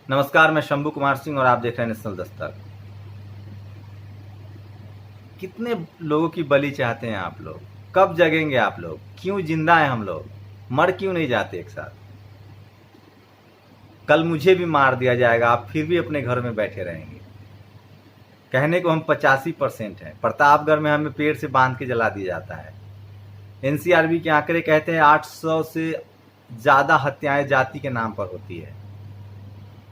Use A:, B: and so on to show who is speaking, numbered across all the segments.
A: नमस्कार, मैं शंभू कुमार सिंह और आप देख रहे हैं नेशनल दस्तक। कितने लोगों की बलि चाहते हैं आप लोग? कब जगेंगे आप लोग? क्यों जिंदा हैं हम लोग? मर क्यों नहीं जाते एक साथ? कल मुझे भी मार दिया जाएगा, आप फिर भी अपने घर में बैठे रहेंगे। कहने को हम 85% हैं, प्रतापगढ़ में हमें पेड़ से बांध के जला दिया जाता है। एनसीआरबी के आंकड़े कहते हैं 800 से ज़्यादा हत्याएं जाति के नाम पर होती है।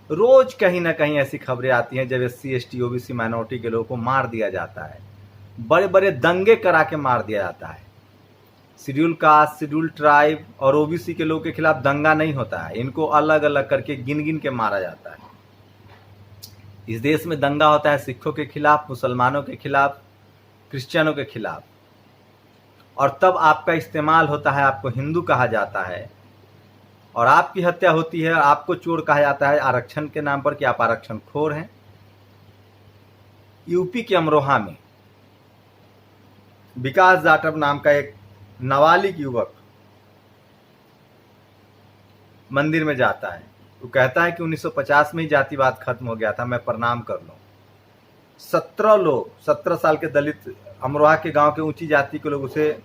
A: रोज कहीं ना कहीं ऐसी खबरें आती हैं जब SC ST OBC माइनॉरिटी के लोगों को मार दिया जाता है, बड़े बड़े दंगे करा के मार दिया जाता है। शेड्यूल कास्ट, शेड्यूल ट्राइब और OBC के लोगों के खिलाफ दंगा नहीं होता है, इनको अलग अलग करके गिन गिन के मारा जाता है। इस देश में दंगा होता है सिखों के खिलाफ, मुसलमानों के खिलाफ, क्रिश्चियनों के खिलाफ, और तब आपका इस्तेमाल होता है, आपको हिंदू कहा जाता है और आपकी हत्या होती है। आपको चोर कहा जाता है आरक्षण के नाम पर कि आप आरक्षण खोर हैं। यूपी के अमरोहा में विकास जाटव नाम का एक नाबालिग युवक मंदिर में जाता है। वो कहता है कि 1950 में ही जातिवाद खत्म हो गया था, मैं प्रणाम कर लूं। 17 लोग, 17 साल के दलित अमरोहा के गांव के ऊंची जाति के लोग उसे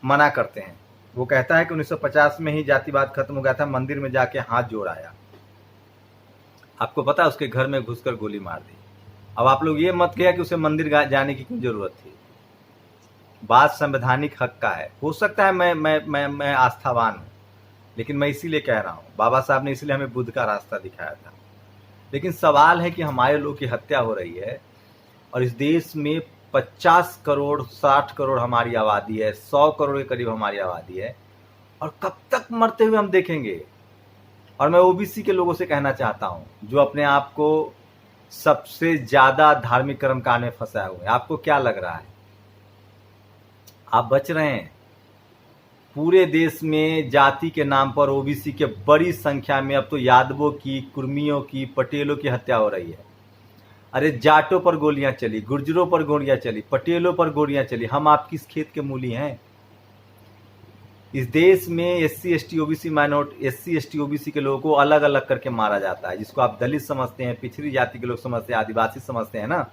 A: मना करते हैं। वो कहता है कि 1950 में ही जातिवाद खत्म हो गया था, मंदिर में जाके हाथ जोड़ आया। आपको पता है उसके घर में घुसकर गोली मार दी। अब आप लोग ये मत कहिए कि उसे मंदिर जाने की क्यों जरूरत थी। बात संवैधानिक हक का है। हो सकता है मैं आस्थावान हूँ, लेकिन मैं इसीलिए कह रहा हूँ, बाबा साहब ने इसलिए हमें बुद्ध का रास्ता दिखाया था। लेकिन सवाल है कि हमारे लोग की हत्या हो रही है और इस देश में 50 करोड़ 60 करोड़ हमारी आबादी है, 100 करोड़ के करीब हमारी आबादी है, और कब तक मरते हुए हम देखेंगे। और मैं OBC के लोगों से कहना चाहता हूं, जो अपने आप को सबसे ज्यादा धार्मिक कर्मकांड में फंसाए हुए हैं, आपको क्या लग रहा है आप बच रहे हैं? पूरे देश में जाति के नाम पर OBC के बड़ी संख्या में अब तो यादवों की, कुर्मियों की, पटेलों की हत्या हो रही है। अरे जाटों पर गोलियां चली, गुर्जरों पर गोलियां चली, पटेलों पर गोलियां चली। हम आप किस खेत के मूली हैं? इस देश में SC ST OBC minority, SC ST OBC के लोगों को अलग अलग करके मारा जाता है। जिसको आप दलित समझते हैं, पिछड़ी जाति के लोग समझते हैं, आदिवासी समझते हैं ना,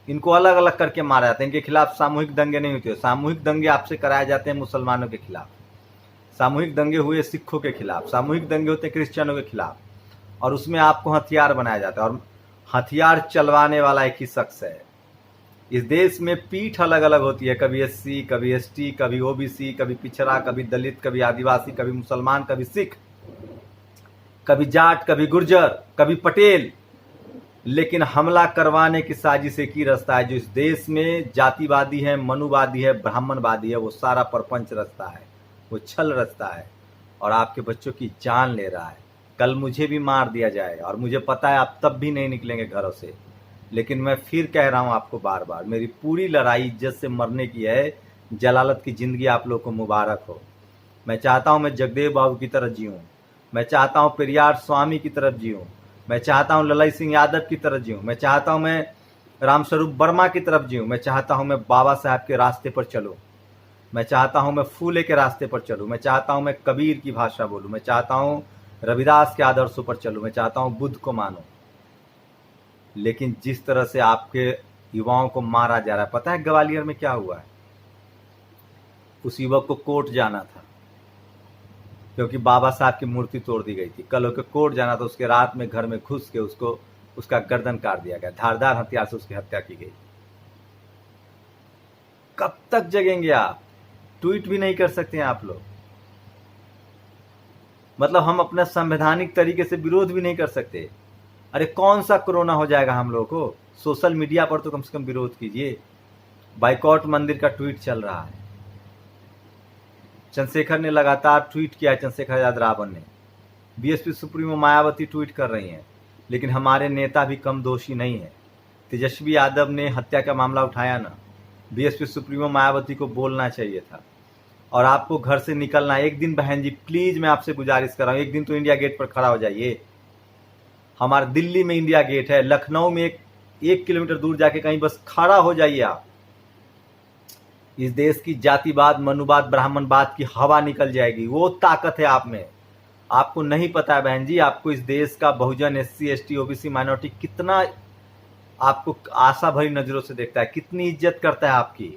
A: इनको अलग अलग करके मारा जाता है। इनके खिलाफ सामूहिक दंगे नहीं होते। सामूहिक दंगे आपसे कराए जाते हैं मुसलमानों के खिलाफ, सामूहिक दंगे हुए सिखों के खिलाफ, सामूहिक दंगे होते हैं क्रिश्चियनों के खिलाफ, और उसमें आपको हथियार बनाया जाता है। और हथियार चलवाने वाला एक ही शख्स है। इस देश में पीठ अलग अलग होती है, कभी SC, कभी ST, कभी OBC, कभी पिछड़ा, कभी दलित, कभी आदिवासी, कभी मुसलमान, कभी सिख, कभी जाट, कभी गुर्जर, कभी पटेल। लेकिन हमला करवाने की साजिश एक ही रचता है। जो इस देश में जातिवादी है, मनुवादी है, ब्राह्मणवादी है, वो सारा परपंच रचता है, वो छल रचता है और आपके बच्चों की जान ले रहा है। कल मुझे भी मार दिया जाएगा और मुझे पता है आप तब भी नहीं निकलेंगे घरों से। लेकिन मैं फिर कह रहा हूं आपको बार बार, मेरी पूरी लड़ाई इज्जत से मरने की है। जलालत की जिंदगी आप लोग को मुबारक हो। मैं चाहता हूं मैं जगदेव बाबू की तरह जीऊं, मैं चाहता हूं पेरियार स्वामी की तरफ जीऊं, मैं चाहता हूं ललाई सिंह यादव की तरफ जीऊं, मैं चाहता हूं मैं रामस्वरूप वर्मा की तरफ जीऊं, मैं चाहता हूं मैं बाबा साहब के रास्ते पर चलूं, मैं चाहता हूं मैं फूले के रास्ते पर चलूं, मैं चाहता हूं मैं कबीर की भाषा बोलूं, मैं चाहता हूं रविदास के आदर्शों पर चलूं, मैं चाहता हूं बुद्ध को मानूं। लेकिन जिस तरह से आपके युवाओं को मारा जा रहा है, पता है ग्वालियर में क्या हुआ है? उस युवक को कोर्ट जाना था क्योंकि बाबा साहब की मूर्ति तोड़ दी गई थी। कल होकर कोर्ट जाना था, उसके रात में घर में घुस के उसको उसका गर्दन काट दिया गया, धारदार हथियार से उसकी हत्या की गई। कब तक जगेंगे आप? ट्वीट भी नहीं कर सकते हैं आप लोग। मतलब हम अपना संवैधानिक तरीके से विरोध भी नहीं कर सकते। अरे कौन सा कोरोना हो जाएगा हम लोगों को? सोशल मीडिया पर तो कम से कम विरोध कीजिए। बाइकॉट मंदिर का ट्वीट चल रहा है, चंद्रशेखर ने लगातार ट्वीट किया है, चंद्रशेखर आजाद रावण ने, BSP सुप्रीमो मायावती ट्वीट कर रही हैं। लेकिन हमारे नेता भी कम दोषी नहीं है। तेजस्वी यादव ने हत्या का मामला उठाया ना, BSP सुप्रीमो मायावती को बोलना चाहिए था। और आपको घर से निकलना एक दिन, बहन जी प्लीज मैं आपसे गुजारिश कर रहा हूँ, एक दिन तो इंडिया गेट पर खड़ा हो जाइए। हमारे दिल्ली में इंडिया गेट है, लखनऊ में एक किलोमीटर दूर जाके कहीं बस खड़ा हो जाइए आप। इस देश की जातिवाद, मनुवाद, ब्राह्मणवाद की हवा निकल जाएगी। वो ताकत है आप में। आपको नहीं पता है बहन जी, आपको इस देश का बहुजन, SC ST OBC माइनॉरिटी कितना आपको आशा भरी नजरों से देखता है, कितनी इज्जत करता है आपकी।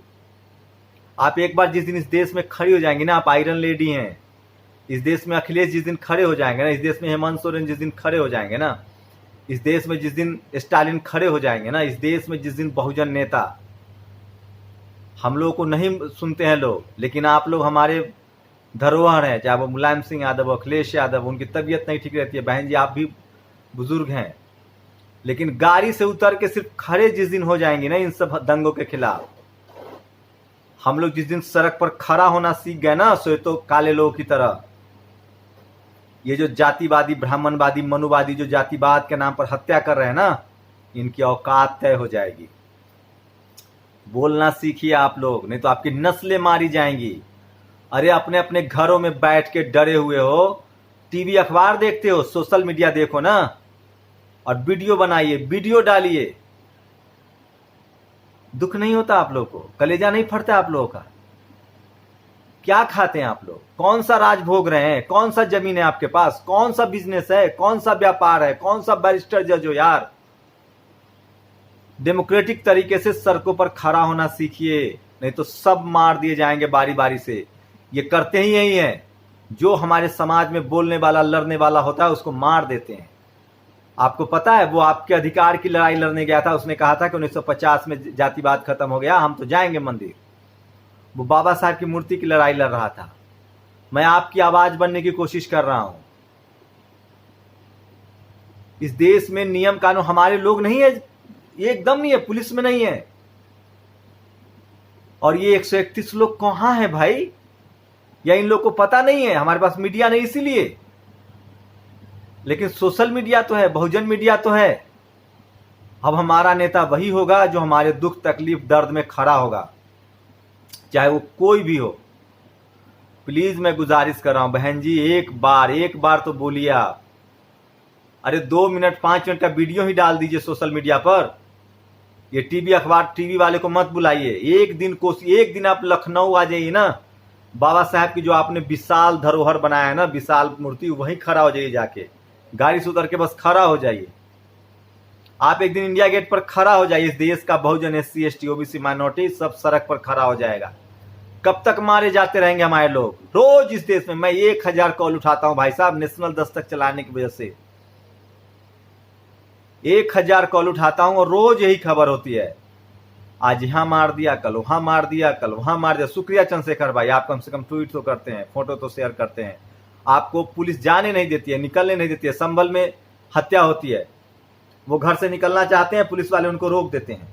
A: आप एक बार जिस दिन इस देश में खड़ी हो जाएंगी ना, आप आयरन लेडी हैं। इस देश में अखिलेश जिस दिन खड़े हो जाएंगे ना, इस देश में हेमंत सोरेन जिस दिन खड़े हो जाएंगे ना, इस देश में जिस दिन स्टालिन खड़े हो जाएंगे ना, इस देश में जिस दिन बहुजन नेता, हम लोगों को नहीं सुनते हैं लोग, लेकिन आप लोग हमारे धरोहर हैं। चाहे वो मुलायम सिंह यादव, अखिलेश यादव, उनकी तबीयत नहीं ठीक रहती है। बहन जी आप भी बुजुर्ग हैं, लेकिन गाड़ी से उतर के सिर्फ खड़े जिस दिन हो जाएंगे ना इन सब दंगों के खिलाफ, हम लोग जिस दिन सड़क पर खड़ा होना सीख गए ना, सो तो काले लोगों की तरह ये जो जातिवादी, ब्राह्मणवादी, मनुवादी जो जातिवाद के नाम पर हत्या कर रहे हैं ना, इनकी औकात तय हो जाएगी। बोलना सीखिए आप लोग, नहीं तो आपकी नस्लें मारी जाएंगी। अरे अपने अपने घरों में बैठ के डरे हुए हो, टीवी अखबार देखते हो, सोशल मीडिया देखो ना, और वीडियो बनाइए, वीडियो डालिए। दुख नहीं होता आप लोग को? कलेजा नहीं फटता आप लोगों का? क्या खाते हैं आप लोग? कौन सा राज भोग रहे हैं? कौन सा जमीन है आपके पास? कौन सा बिजनेस है? कौन सा व्यापार है? कौन सा बैरिस्टर जज हो यार? डेमोक्रेटिक तरीके से सड़कों पर खड़ा होना सीखिए, नहीं तो सब मार दिए जाएंगे बारी बारी से। ये करते ही यही है, जो हमारे समाज में बोलने वाला, लड़ने वाला होता है उसको मार देते हैं। आपको पता है, वो आपके अधिकार की लड़ाई लड़ने गया था, उसने कहा था कि 1950 में जातिवाद खत्म हो गया, हम तो जाएंगे मंदिर। वो बाबा साहब की मूर्ति की लड़ाई लड़ रहा था। मैं आपकी आवाज बनने की कोशिश कर रहा हूं। इस देश में नियम कानून हमारे लोग नहीं है, ये एकदम नहीं है, पुलिस में नहीं है। और ये 131 लोग कहां है भाई? या इन लोग को पता नहीं है? हमारे पास मीडिया नहीं इसीलिए, लेकिन सोशल मीडिया तो है, बहुजन मीडिया तो है। अब हमारा नेता वही होगा जो हमारे दुख, तकलीफ, दर्द में खड़ा होगा, चाहे वो कोई भी हो। प्लीज मैं गुजारिश कर रहा हूं बहन जी, एक बार तो बोलिए आप। अरे 2 मिनट 5 मिनट का वीडियो ही डाल दीजिए सोशल मीडिया पर। ये टीवी अखबार, टीवी वाले को मत बुलाइए। एक दिन आप लखनऊ आ जाइए ना, बाबा साहब की जो आपने विशाल धरोहर बनाया है ना, विशाल मूर्ति, वहीं खड़ा हो जाइए जाके। गाड़ी से उतर के बस खड़ा हो जाइए। आप एक दिन इंडिया गेट पर खड़ा हो जाइए। इस देश का बहुजन, SC ST OBC माइनॉरिटी सब सड़क पर खड़ा हो जाएगा। कब तक मारे जाते रहेंगे हमारे लोग? रोज इस देश में मैं 1000 कॉल उठाता हूं भाई साहब, नेशनल दस्तक चलाने की वजह से 1000 कॉल उठाता हूं, और रोज यही खबर होती है, आज यहां मार दिया, कल वहां मार दिया, कल वहां मार दिया। शुक्रिया चंद्रशेखर भाई, आप कम से कम ट्वीट तो करते हैं, फोटो तो शेयर करते हैं। आपको पुलिस जाने नहीं देती है, निकलने नहीं देती है। संभल में हत्या होती है, वो घर से निकलना चाहते हैं, पुलिस वाले उनको रोक देते हैं।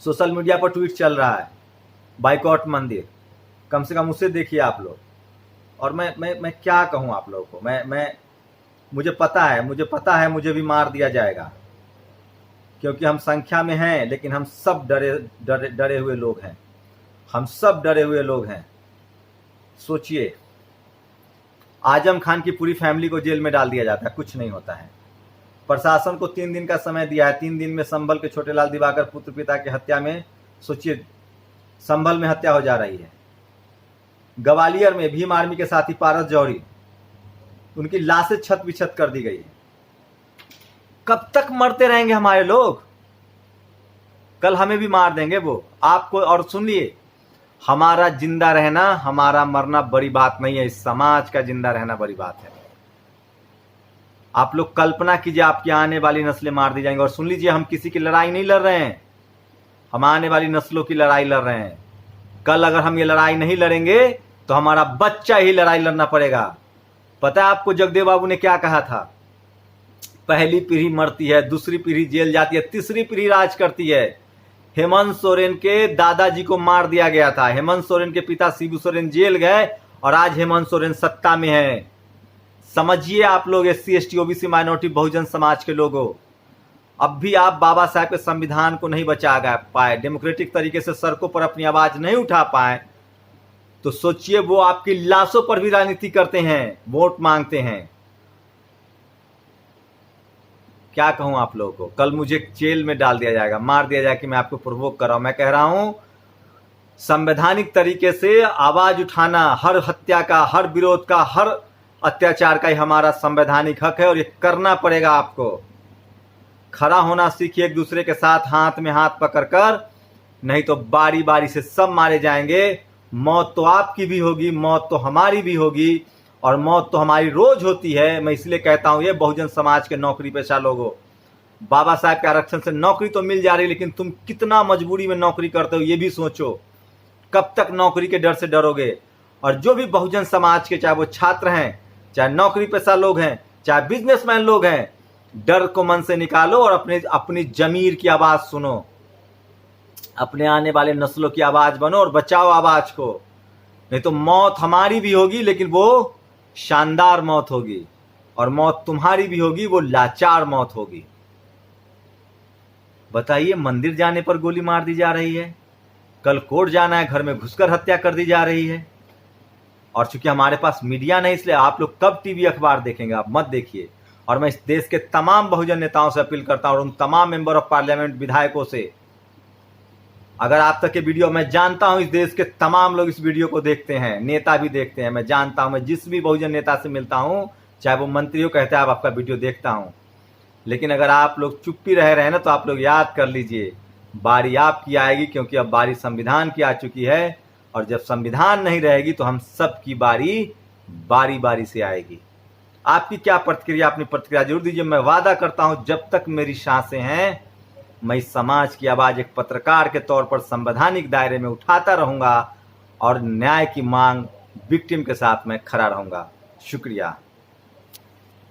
A: सोशल मीडिया पर ट्वीट चल रहा है, बाइकॉट मंदिर, कम से कम उसे देखिए आप लोग। और मैं क्या कहूं आप लोगों को? मुझे पता है मुझे भी मार दिया जाएगा, क्योंकि हम संख्या में हैं, लेकिन हम सब डरे हुए लोग हैं। हम सब डरे हुए लोग हैं। सोचिए, आजम खान की पूरी फैमिली को जेल में डाल दिया जाता है, कुछ नहीं होता है। प्रशासन को 3 दिन का समय दिया है, 3 दिन में संभल के छोटेलाल दिवाकर पुत्र पिता की हत्या में, सोचिए संभल में हत्या हो जा रही है। ग्वालियर में भीम आर्मी के साथी पारस जौहरी, उनकी लाशें छत बिछत कर दी गई है। कब तक मरते रहेंगे हमारे लोग? कल हमें भी मार देंगे वो आपको। और सुन लिए, हमारा जिंदा रहना, हमारा मरना बड़ी बात नहीं है, इस समाज का जिंदा रहना बड़ी बात है। आप लोग कल्पना कीजिए, आपकी आने वाली नस्लें मार दी जाएंगी। और सुन लीजिए, हम किसी की लड़ाई नहीं लड़ रहे हैं, हम आने वाली नस्लों की लड़ाई लड़ रहे हैं। कल अगर हम ये लड़ाई नहीं लड़ेंगे तो हमारा बच्चा ही लड़ाई लड़ना पड़ेगा। पता है आपको जगदेव बाबू ने क्या कहा था? पहली पीढ़ी मरती है, दूसरी पीढ़ी जेल जाती है, तीसरी पीढ़ी राज करती है। हेमंत सोरेन के दादाजी को मार दिया गया था, हेमंत सोरेन के पिता शिबू सोरेन जेल गए, और आज हेमंत सोरेन सत्ता में है। समझिए आप लोग, SC ST OBC minority Bahujan Samaj के लोगों, अब भी आप बाबा साहब के संविधान को नहीं बचा पाए, डेमोक्रेटिक तरीके से सड़कों पर अपनी आवाज नहीं उठा पाए, तो सोचिए वो आपकी लाशों पर भी राजनीति करते हैं, वोट मांगते हैं। क्या कहूं आप लोगों को? कल मुझे जेल में डाल दिया जाएगा, मार दिया जाएगा कि मैं आपको प्रोवोक कर रहा हूं। मैं कह रहा हूं, संवैधानिक तरीके से आवाज उठाना, हर हत्या का, हर विरोध का, हर अत्याचार का ही हमारा संवैधानिक हक है और ये करना पड़ेगा आपको। खड़ा होना सीखिए एक दूसरे के साथ हाथ में हाथ पकड़कर, नहीं तो बारी बारी से सब मारे जाएंगे। मौत तो आपकी भी होगी, मौत तो हमारी भी होगी, और मौत तो हमारी रोज होती है। मैं इसलिए कहता हूं ये बहुजन समाज के नौकरी पेशा लोगों, बाबा साहब के आरक्षण से नौकरी तो मिल जा रही, लेकिन तुम कितना मजबूरी में नौकरी करते हो ये भी सोचो। कब तक नौकरी के डर से डरोगे? और जो भी बहुजन समाज के, चाहे वो छात्र हैं, चाहे नौकरी पेशा लोग हैं, चाहे बिजनेसमैन लोग हैं, डर को मन से निकालो और अपनी जमीर की आवाज सुनो। अपने आने वाले नस्लों की आवाज बनो और बचाओ आवाज को। नहीं तो मौत हमारी भी होगी, लेकिन वो शानदार मौत होगी, और मौत तुम्हारी भी होगी, वो लाचार मौत होगी। बताइए, मंदिर जाने पर गोली मार दी जा रही है, कल कोर्ट जाना है, घर में घुसकर हत्या कर दी जा रही है। और चूंकि हमारे पास मीडिया नहीं, इसलिए आप लोग कब टीवी अखबार देखेंगे? आप मत देखिए। और मैं इस देश के तमाम बहुजन नेताओं से अपील करता हूं, और उन तमाम मेंबर ऑफ पार्लियामेंट विधायकों से, अगर आप तक के वीडियो, मैं जानता हूं इस देश के तमाम लोग इस वीडियो को देखते हैं, नेता भी देखते हैं, मैं जानता हूं। मैं जिस भी बहुजन नेता से मिलता हूं, चाहे वो मंत्री हो, कहते हैं आप आपका वीडियो देखता हूं। लेकिन अगर आप लोग चुप्पी रह रहे हैं ना, तो आप लोग याद कर लीजिए, बारी आपकी आएगी, क्योंकि अब बारी संविधान की आ चुकी है। और जब संविधान नहीं रहेगी तो हम सब की बारी बारी बारी से आएगी। आपकी क्या प्रतिक्रिया? अपनी प्रतिक्रिया जरूर दीजिए। मैं वादा करता हूं, जब तक मेरी सांसें हैं, मैं इस समाज की आवाज एक पत्रकार के तौर पर संवैधानिक दायरे में उठाता रहूंगा, और न्याय की मांग विक्टिम के साथ मैं खड़ा रहूंगा। शुक्रिया।